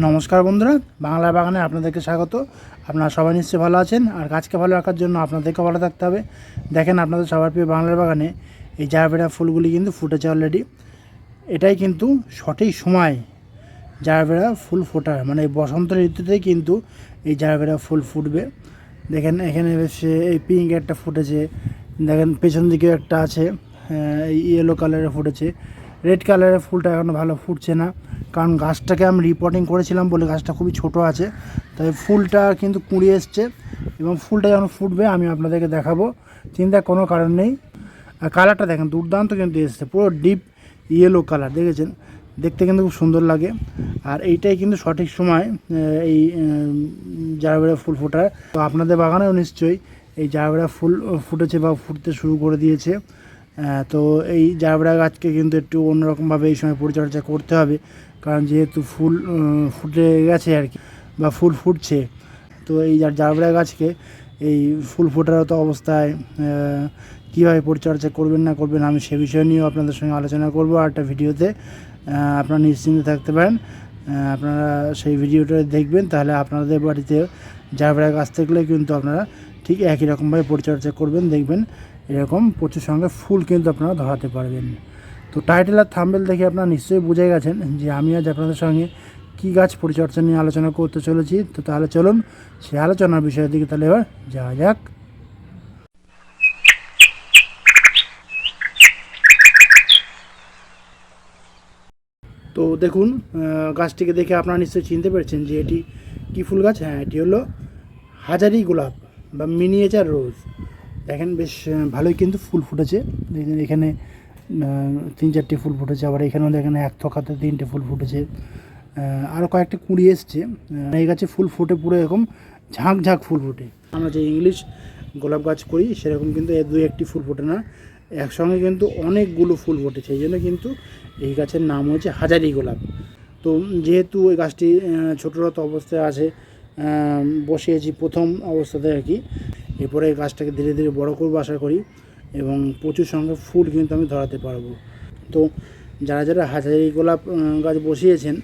নমস্কার বন্ধুরা, বাংলা বাগানে আপনাদেরকে স্বাগত। আপনারা সবাই নিশ্চয়ই ভালো আছেন, আর গাছকে ভালো রাখার জন্য আপনাদেরকে ভালো থাকতে হবে। দেখেন, আপনাদের সবার প্রিয় বাংলার বাগানে এই জারবেরা ফুলগুলি কিন্তু ফুটেছে অলরেডি। এটাই কিন্তু সঠিক সময় জারবেরা ফুল ফোটার, মানে বসন্ত ঋতুতেই কিন্তু এই জারবেরা ফুল ফুটবে। দেখেন এখানে বেশ এই পিঙ্ক একটা ফুটেছে, দেখেন পেছন দিকেও একটা আছে, এই ইয়েলো কালারের ফুটেছে। রেড কালারের ফুলটা এখনও ভালো ফুটছে না, কারণ গাছটাকে আমি রিপোর্টিং করেছিলাম বলে গাছটা খুবই ছোট আছে, তাই ফুলটা কিন্তু কুঁড়ি এসছে এবং ফুলটা যখন ফুটবে আমি আপনাদেরকে দেখাবো, চিন্তার কোনো কারণ নেই। আর কালারটা দেখেন দুর্দান্ত কিন্তু এসছে, পুরো ডিপ ইয়েলো কালার, দেখেছেন, দেখতে কিন্তু খুব সুন্দর লাগে। আর এইটাই কিন্তু সঠিক সময় এই জারবেরা ফুল ফোটার। তো আপনাদের বাগানেও নিশ্চয়ই এই জারবেরা ফুল ফুটেছে বা ফুটতে শুরু করে দিয়েছে। তো এই জারবেরা গাছকে কিন্তু একটু অন্যরকমভাবে এই সময় পরিচর্যা করতে হবে, কারণ যেহেতু ফুল ফুটে গেছে আর কি, বা ফুল ফুটছে। তো এই জারবেরা গাছকে এই ফুল ফোটারত অবস্থায় কীভাবে পরিচর্যা করবেন না করবেন, আমি সে বিষয় নিয়েও আপনাদের সঙ্গে আলোচনা করব আর একটা ভিডিওতে। আপনারা নিশ্চিন্তে থাকতে পারেন, আপনারা সেই ভিডিওটা দেখবেন, তাহলে আপনাদের বাড়িতে জারবেরা গাছ থাকলে কিন্তু আপনারা ঠিক একই রকমভাবে পরিচর্যা করবেন, দেখবেন এরকম প্রচুর সঙ্গে ফুল কিন্তু আপনারা ধরাতে পারবেন। তো টাইটেল আর থাম্বনেল দেখে আপনারা নিশ্চয়ই বুঝে গেছেন যে আমি আজ আপনাদের সঙ্গে কী গাছ পরিচর্যা নিয়ে আলোচনা করতে চলেছি। তো তাহলে চলুন সেই আলোচনার বিষয়ের দিকে তাহলে এবার যাওয়া যাক। তো দেখুন, গাছটিকে দেখে আপনারা নিশ্চয়ই চিনতে পেরেছেন যে এটি কী ফুল গাছ। হ্যাঁ, এটি হলো হাজারি গোলাপ বা মিনিয়েচার রোজ। দেখেন বেশ ভালোই কিন্তু ফুল ফুটেছে। দেখেন এখানে 3-4টি ফুল ফুটেছে, আবার এখানেও দেখেন এক থোকাতে 3টে ফুল ফুটেছে, আরও কয়েকটা কুঁড়ি এসছে। এই গাছে ফুল ফুটে পুরো এরকম ঝাঁক ঝাঁক ফুল ফুটে। আমরা যে ইংলিশ গোলাপ গাছ করি সেরকম কিন্তু 2-1টি ফুল ফোটে না, একসঙ্গে কিন্তু অনেকগুলো ফুল ফোটেছে। এই জন্য কিন্তু এই গাছের নাম হচ্ছে হাজারি গোলাপ। তো যেহেতু ওই গাছটি ছোটোরত অবস্থায় আছে, বসিয়েছি প্রথম অবস্থাতে আর কি, এরপরে এই গাছটাকে ধীরে ধীরে বড় করবো আশা করি, এবং প্রচুর সংখ্যক ফুল কিন্তু আমি ধরাতে পারবো। তো যারা যারা হাজারি গোলাপ গাছ বসিয়েছেন,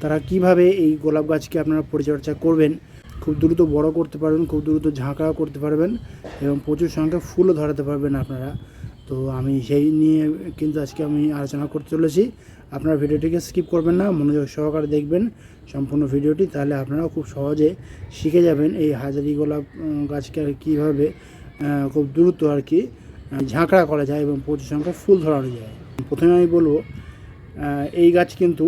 তারা কিভাবে এই গোলাপ গাছকে আপনারা পরিচর্যা করবেন, খুব দ্রুত বড় করতে পারবেন, খুব দ্রুত ঝাঁকড়া করতে পারবেন এবং প্রচুর সংখ্যক ফুলও ধরাতে পারবেন আপনারা। তো আমি সেই নিয়ে কিন্তু আজকে আমি আলোচনা করতে চলেছি। আপনারা ভিডিওটিকে স্কিপ করবেন না, মনোযোগ সহকারে দেখবেন সম্পূর্ণ ভিডিওটি, তাহলে আপনারা খুব সহজে শিখে যাবেন এই হাজারি গোলাপ গাছকে আর কীভাবে খুব দ্রুত আর কি ঝাঁকড়া করা যায় এবং প্রচুর সংখ্যায় ফুল ধরানো যায়। প্রথমে আমি বলবো, এই গাছ কিন্তু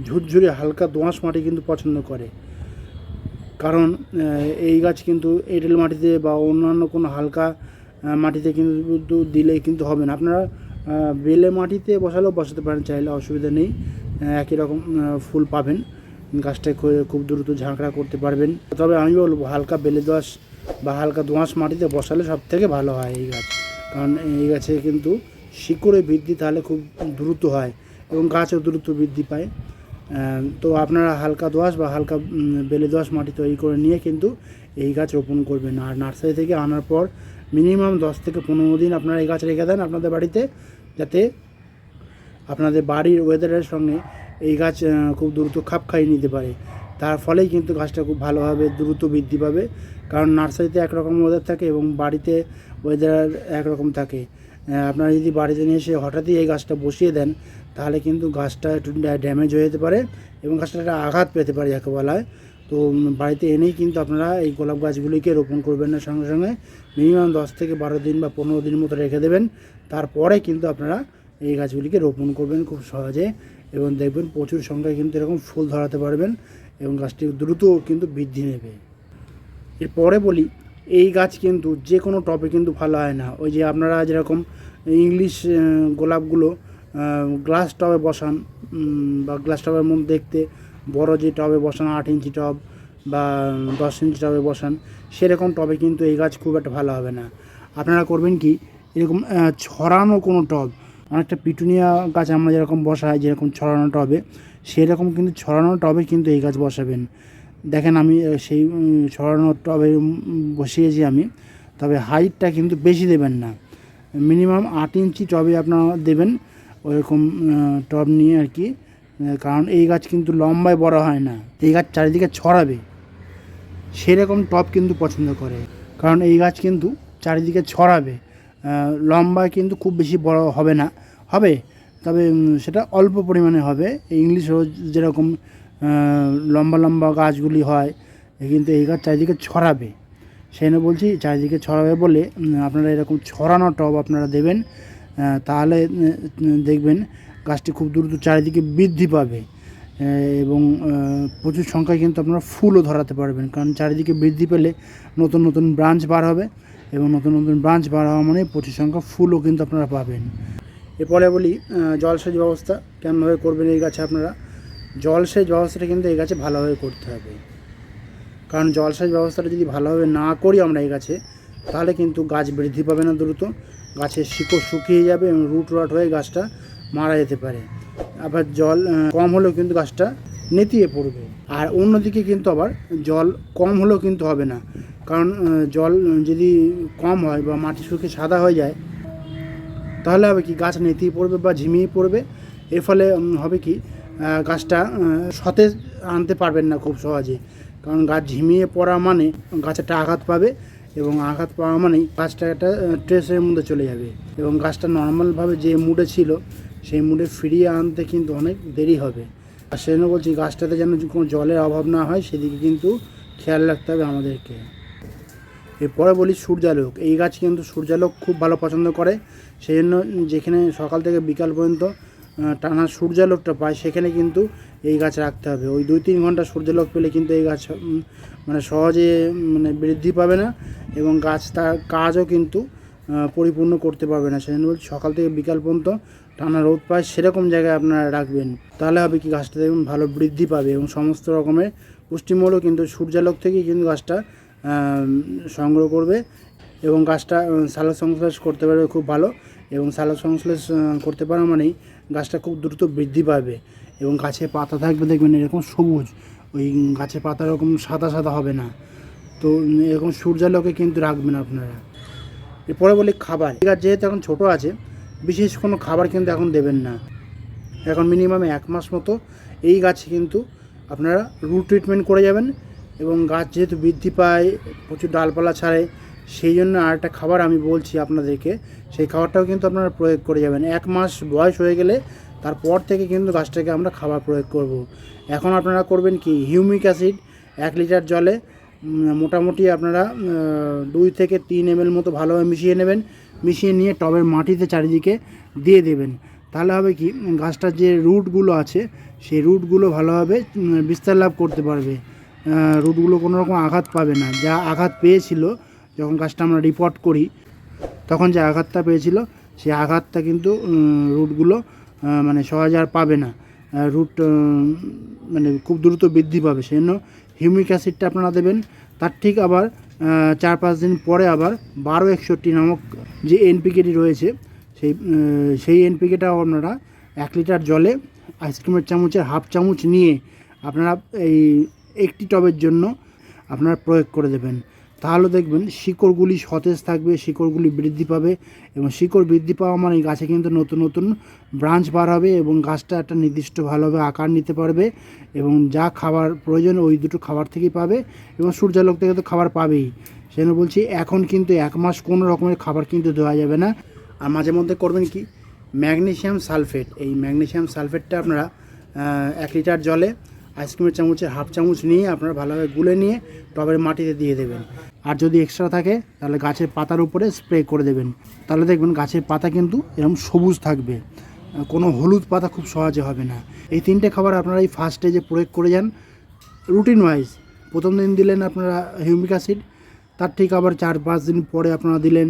ঝুরঝুরে হালকা দোআঁশ মাটি কিন্তু পছন্দ করে, কারণ এই গাছ কিন্তু এঁটেল মাটিতে বা অন্যান্য কোনো হালকা মাটিতে কিন্তু দিলে কিন্তু হবে না। আপনারা বেলে মাটিতে বসালেও বসাতে পারেন চাইলে, অসুবিধা নেই, একই রকম ফুল পাবেন। গাছটাকে খুব দ্রুত ঝাঁকড়া করতে পারবেন। তবে আমি বলবো হালকা বেলে দোআঁশ বা হালকা দোআঁশ মাটিতে বসালে সব থেকে ভালো হয় এই গাছ, কারণ এই গাছে কিন্তু শিকড়ে বৃদ্ধি তাহলে খুব দ্রুত হয় এবং গাছও দ্রুত বৃদ্ধি পায়। তো আপনারা হালকা দোআঁশ বা হালকা বেলে দোআঁশ মাটি তৈরি করে নিয়ে কিন্তু এই গাছ রোপণ করবেন। আর নার্সারি থেকে আনার পর মিনিমাম 10 থেকে 15 দিন আপনারা এই গাছ রেখে দেন আপনাদের বাড়িতে, যাতে আপনাদের বাড়ির ওয়েদারের সঙ্গে এই গাছ খুব দ্রুত খাপ খাইয়ে নিতে পারে। তার ফলেই কিন্তু গাছটা খুব ভালোভাবে দ্রুত বৃদ্ধি পাবে, কারণ নার্সারিতে একরকম ওয়েদার থাকে এবং বাড়িতে ওয়েদার একরকম থাকে। আপনারা যদি বাড়িতে নিয়ে এসে হঠাৎই এই গাছটা বসিয়ে দেন, তাহলে কিন্তু গাছটা একটু ড্যামেজ হয়ে যেতে পারে এবং গাছটা একটা আঘাত পেতে পারে যাকে বলা হয়। তো বাড়িতে এনেই কিন্তু আপনারা এই গোলাপ গাছগুলিকে রোপণ করবেন না, সঙ্গে সঙ্গে মিনিমাম 10 থেকে 12 দিন বা 15 দিন মতো রেখে দেবেন। তারপরে কিন্তু আপনারা এই গাছগুলিকে রোপণ করবেন খুব সহজে, এবং দেখবেন প্রচুর সংখ্যায় কিন্তু এরকম ফুল ধরাতে পারবেন এবং গাছটি দ্রুত কিন্তু বৃদ্ধি নেবে। এরপরে বলি, এই গাছ কিন্তু যে কোনো টবে কিন্তু ভালো হয় না। ওই যে আপনারা যেরকম ইংলিশ গোলাপগুলো গ্লাস টবে বসান, বা গ্লাস টবের মধ্যে দেখতে বড় যে টবে বসান, 8 ইঞ্চি টব বা 10 ইঞ্চি টবে বসান, সেরকম টবে কিন্তু এই গাছ খুব একটা ভালো হবে না। আপনারা করবেন কি, এরকম ছড়ানো কোনো টব, অনেকটা পিটুনিয়া গাছ আমরা যেরকম বসাই যেরকম ছড়ানো টবে, সেরকম কিন্তু ছড়ানো টবে কিন্তু এই গাছ বসাবেন। দেখেন আমি সেই ছড়ানো টবে বসিয়েছি আমি, তবে হাইটটা কিন্তু বেশি দেবেন না, মিনিমাম 8 ইঞ্চি টবে আপনারা দেবেন। ওইরকম টব নিয়ে আর কি কারণ এই গাছ কিন্তু লম্বায় বড় হয় না, এই গাছ চারিদিকে ছড়াবে সেরকম টব কিন্তু পছন্দ করে। কারণ এই গাছ কিন্তু চারিদিকে ছড়াবে, লম্বায় কিন্তু খুব বেশি বড় হবে না, হবে তবে সেটা অল্প পরিমাণে হবে। ইংলিশ রোজ যেরকম লম্বা লম্বা গাছগুলি হয়, কিন্তু এই গাছ চারিদিকে ছড়াবে, সেই জন্য বলছি চারিদিকে ছড়াবে বলে আপনারা এরকম ছড়ানো টব আপনারা দেবেন, তাহলে দেখবেন গাছটি খুব দ্রুত চারিদিকে বৃদ্ধি পাবে এবং প্রচুর সংখ্যায় কিন্তু আপনারা ফুলও ধরাতে পারবেন। কারণ চারিদিকে বৃদ্ধি পেলে নতুন নতুন ব্রাঞ্চ বার হবে এবং নতুন নতুন ব্রাঞ্চ বার হওয়া মানে প্রচুর সংখ্যক ফুলও কিন্তু আপনারা পাবেন। এরপরে বলি জলসেচ ব্যবস্থা কেমনভাবে করবেন এই গাছে আপনারা। জলসেচ ব্যবস্থাটা কিন্তু এই গাছে ভালোভাবে করতে হবে, কারণ জলসেচ ব্যবস্থাটা যদি ভালোভাবে না করি আমরা এই গাছে, তাহলে কিন্তু গাছ বৃদ্ধি পাবে না দ্রুত, গাছের শিকড় শুকিয়ে যাবে এবং রুট রট হয়ে গাছটা মারা যেতে পারে। আবার জল কম হলেও কিন্তু গাছটা নেতিয়ে পড়বে। আর অন্যদিকে কিন্তু আবার জল কম হলেও কিন্তু হবে না, কারণ জল যদি কম হয় বা মাটি শুকিয়ে সাদা হয়ে যায়, তাহলে হবে কি গাছ নেতিয়ে পড়বে বা ঝিমিয়ে পড়বে। এর ফলে হবে কি গাছটা সতেজ আনতে পারবেন না খুব সহজে, কারণ গাছ ঝিমিয়ে পড়া মানে গাছ একটা আঘাত পাবে এবং আঘাত পাওয়া মানেই গাছটা একটা স্ট্রেসের মধ্যে চলে যাবে এবং গাছটা নর্মালভাবে যে মুডে ছিল সেই মুডে ফিরিয়ে আনতে কিন্তু অনেক দেরি হবে। আর সেজন্য বলছি গাছটাতে যেন কোনো জলের অভাব না হয় সেদিকে কিন্তু খেয়াল রাখতে হবে আমাদেরকে। এরপরে বলি সূর্যালোক। এই গাছ কিন্তু সূর্যালোক খুব ভালো পছন্দ করে, সেই জন্য যেখানে সকাল থেকে বিকাল পর্যন্ত টানা সূর্যালোকটা পায় সেখানে কিন্তু এই গাছ রাখতে হবে। ওই 2-3 ঘন্টা সূর্যালোক পেলে কিন্তু এই গাছ মানে সহজে মানে বৃদ্ধি পাবে না এবং গাছ তার কাজও কিন্তু পরিপূর্ণ করতে পারবে না। সেই জন্য বলছি সকাল থেকে বিকাল পর্যন্ত টানা রোদ পায় সেরকম জায়গায় আপনারা রাখবেন, তাহলে হবে কি গাছটা দেখুন ভালো বৃদ্ধি পাবে এবং সমস্ত রকমের পুষ্টিমূল্য কিন্তু সূর্যালোক থেকেই কিন্তু গাছটা সংগ্রহ করবে এবং গাছটা সালোক সংশ্লেষ করতে পারবে খুব ভালো। এবং সালোক সংশ্লেষ করতে পারা মানেই গাছটা খুব দ্রুত বৃদ্ধি পাবে এবং গাছে পাতা থাকবে দেখবেন এরকম সবুজ, ওই গাছের পাতা এরকম সাদা সাদা হবে না। তো এরকম সূর্যালোকে কিন্তু রাখবেন আপনারা। এরপরে বলি খাবার। এই গাছ যেহেতু এখন ছোটো আছে, বিশেষ কোনো খাবার কিন্তু এখন দেবেন না। এখন মিনিমাম 1 মাস মতো এই গাছে কিন্তু আপনারা রুট ট্রিটমেন্ট করে যাবেন এবং গাছ যেহেতু বৃদ্ধি পায়, প্রচুর ডালপালা ছাড়ে, সেই জন্য আরেকটা খাবার আমি বলছি আপনাদেরকে, সেই খাবারটাও কিন্তু আপনারা প্রয়োগ করে যাবেন। 1 মাস বয়স হয়ে গেলে তারপর থেকে কিন্তু গাছটাকে আমরা খাবার প্রয়োগ করব। এখন আপনারা করবেন কি, হিউমিক অ্যাসিড 1 লিটার জলে মোটামুটি আপনারা 2 থেকে 3 ml মতো ভালোভাবে মিশিয়ে নেবেন। মিশিয়ে নিয়ে টবের মাটিতে চারিদিকে দিয়ে দেবেন। তাহলে হবে কি গাছটার যে রুটগুলো আছে সেই রুটগুলো ভালোভাবে বিস্তার লাভ করতে পারবে, রুটগুলো কোনো রকম আঘাত পাবে না। যা আঘাত পেয়েছিল যখন গাছটা আমরা রিপোর্ট করি, তখন যে আঘাতটা পেয়েছিল সেই আঘাতটা কিন্তু রুটগুলো মানে সহজে আর পাবে না, রুট মানে খুব দ্রুত বৃদ্ধি পাবে। সেই জন্য হিউমিক অ্যাসিডটা আপনারা দেবেন। তার ঠিক আবার 4-5 দিন পরে আবার 1261 নামক যে এনপিকেটি রয়েছে সেই এনপিকেটাও আপনারা 1 লিটার জলে আইসক্রিমের চামচের 1/2 চামচ নিয়ে আপনারা এই একটি টবের জন্য আপনারা প্রয়োগ করে দেবেন। তাহলে দেখবেন শিকড়গুলি সতেজ থাকবে, শিকড়গুলি বৃদ্ধি পাবে এবং শিকড় বৃদ্ধি পাওয়া মানে গাছে কিন্তু নতুন নতুন ব্রাঞ্চ বার হবে এবং গাছটা একটা নির্দিষ্ট ভালোভাবে আকার নিতে পারবে এবং যা খাবার প্রয়োজন ওই দুটো খাবার থেকেই পাবে এবং সূর্যালোক থেকে তো খাবার পাবেই। সেজন্য বলছি এখন কিন্তু 1 মাস কোনো রকমের খাবার কিন্তু দেওয়া যাবে না। আর মাঝে মধ্যে করবেন কি, ম্যাগনেসিয়াম সালফেট, এই ম্যাগনেসিয়াম সালফেটটা আপনারা 1 লিটার জলে আইসক্রিমের চামচের 1/2 চামচ নিয়ে আপনারা ভালোভাবে গুলে নিয়ে টবের মাটিতে দিয়ে দেবেন। আর যদি এক্সট্রা থাকে তাহলে গাছের পাতার উপরে স্প্রে করে দেবেন। তাহলে দেখবেন গাছের পাতা কিন্তু এরকম সবুজ থাকবে, কোনো হলুদ পাতা খুব সহজে হবে না। এই 3টে খাবার আপনারা এই ফার্স্ট স্টেজে প্রয়োগ করে যান রুটিন ওয়াইজ। প্রথম দিন দিলেন আপনারা হিউমিক অ্যাসিড, তার ঠিক আবার 4-5 দিন পরে আপনারা দিলেন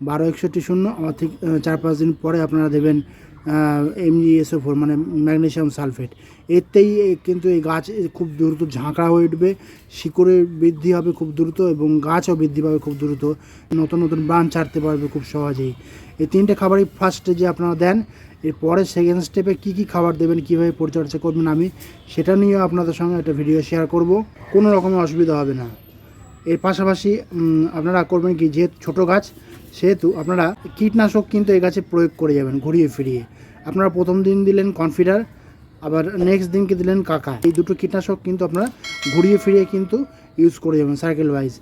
1261 আবার ঠিক 4-5 দিন পরে আপনারা দেবেন MgSO4 মানে ম্যাগনেসিয়াম সালফেট। এতেই কিন্তু এই গাছ খুব দ্রুত ঝাঁকড়া হয়ে উঠবে, শিকড়ের বৃদ্ধি হবে খুব দ্রুত এবং গাছও বৃদ্ধি পাবে খুব দ্রুত, নতুন নতুন ব্রাঞ্চ ছাড়তে পারবে খুব সহজেই। এই 3টে খাবারই ফার্স্ট স্টেজে আপনারা দেন। এরপরে সেকেন্ড স্টেপে কী কী খাবার দেবেন, কীভাবে পরিচর্যা করবেন, আমি সেটা নিয়েও আপনাদের সঙ্গে একটা ভিডিও শেয়ার করব, কোনো রকমের অসুবিধা হবে না। এর পাশাপাশি আপনারা করবেন কি, যেহেতু ছোটো গাছ সেহেতু আপনারা কীটনাশক কিন্তু এই গাছে প্রয়োগ করে যাবেন ঘুরিয়ে ফিরিয়ে। আপনারা প্রথম দিন দিলেন কনফিডার, আবার নেক্সট দিনকে দিলেন কাকা। এই দুটো কীটনাশক কিন্তু আপনারা ঘুরিয়ে ফিরিয়ে কিন্তু ইউজ করে যাবেন সার্কেল ওয়াইজ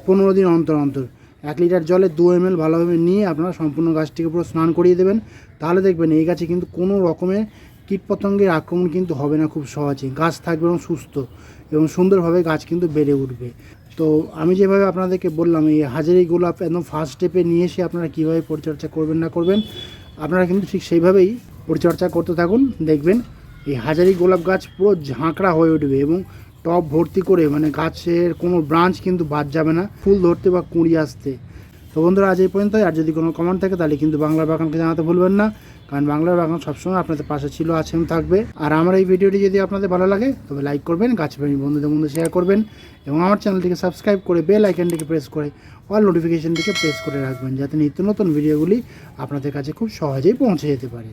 15 দিন অন্তর অন্তর। 1 লিটার জলে 2 ml ভালোভাবে নিয়ে আপনারা সম্পূর্ণ গাছটিকে পুরো স্নান করিয়ে দেবেন। তাহলে দেখবেন এই গাছে কিন্তু কোনো রকমের কীটপতঙ্গের আক্রমণ কিন্তু হবে না খুব সহজে। গাছ থাকবে এবং সুস্থ এবং সুন্দরভাবে গাছ কিন্তু বেড়ে উঠবে। তো আমি যেভাবে আপনাদেরকে বললাম এই হাজারি গোলাপ একদম ফার্স্ট স্টেপে নিয়ে এসে আপনারা কীভাবে পরিচর্যা করবেন না করবেন, আপনারা কিন্তু ঠিক সেইভাবেই পরিচর্যা করতে থাকুন। দেখবেন এই হাজারি গোলাপ গাছ পুরো ঝাঁকড়া হয়ে উঠবে এবং টব ভর্তি করে, মানে গাছের কোনো ব্রাঞ্চ কিন্তু বাদ যাবে না ফুল ধরতে বা কুঁড়ি আসতে। তো বন্ধুরা আজ এই পর্যন্তই। আর যদি কোনো কমেন্ট থাকে তাহলে কিন্তু বাংলার বাগানকে জানাতে ভুলবেন না, কারণ বাংলার বাগান সবসময় আপনাদের পাশে ছিল, আছেন, থাকবে। আর আমার এই ভিডিওটি যদি আপনাদের ভালো লাগে তবে লাইক করবেন, গাছপ্রেমী বন্ধুদের মধ্যে শেয়ার করবেন এবং আমার চ্যানেলটিকে সাবস্ক্রাইব করে বেল আইকনটিকে প্রেস করে অল নোটিফিকেশনটিকে প্রেস করে রাখবেন, যাতে নিত্য নতুন ভিডিওগুলি আপনাদের কাছে খুব সহজেই পৌঁছে যেতে পারে।